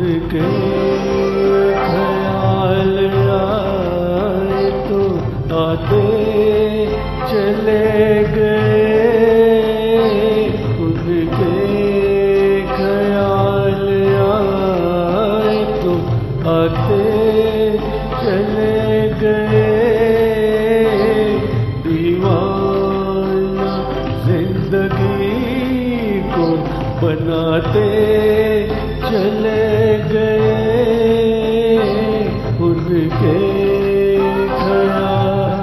उनके ख्याल आए तो आते चले गए, उनके ख्याल आए तो आते चले गए। दीवाना जिंदगी को बनाते चले गए, उनके ख्याल।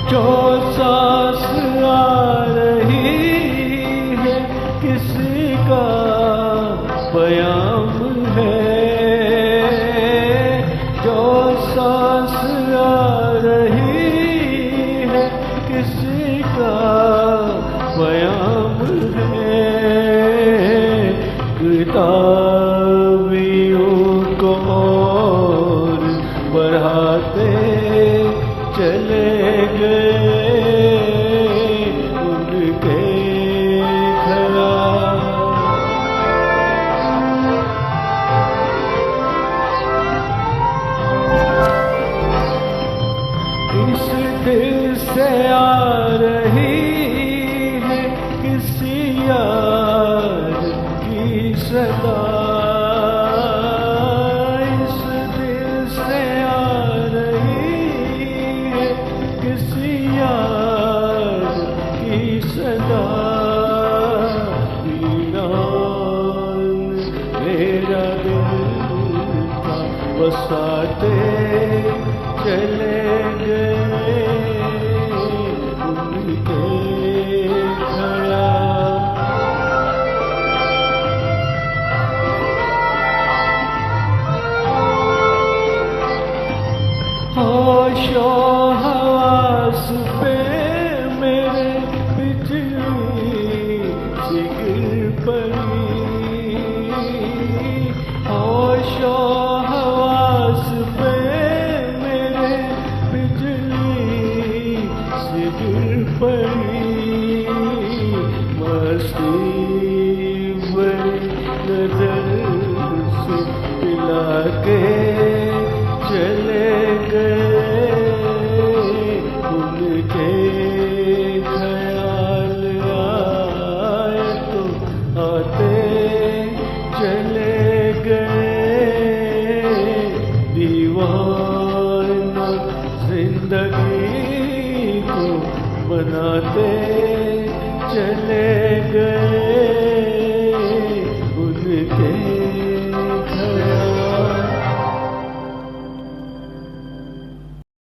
जो सांस आ रही है किसी का प्याम है, जो सांस आ रही है किसी का प्याम है। किताबियों को और बढ़ाते चले गए, उनके ख्याल। इस दिल से आ रही है किसी यार की सदा, इस दिल से आ रही है किसी यार की सदा। मेरा दिल था बसाते चले गए, उनके ख्याल। होशो हवास पे मेरे बिजली सी गिर पड़ी, होशो हवास पे मेरे बिजली सी गिर पड़ी। मस्ती भरी नजर से पिला के चले गए, उनके ख्याल आए तो आते चले गए। दीवाना जिंदगी को बनाते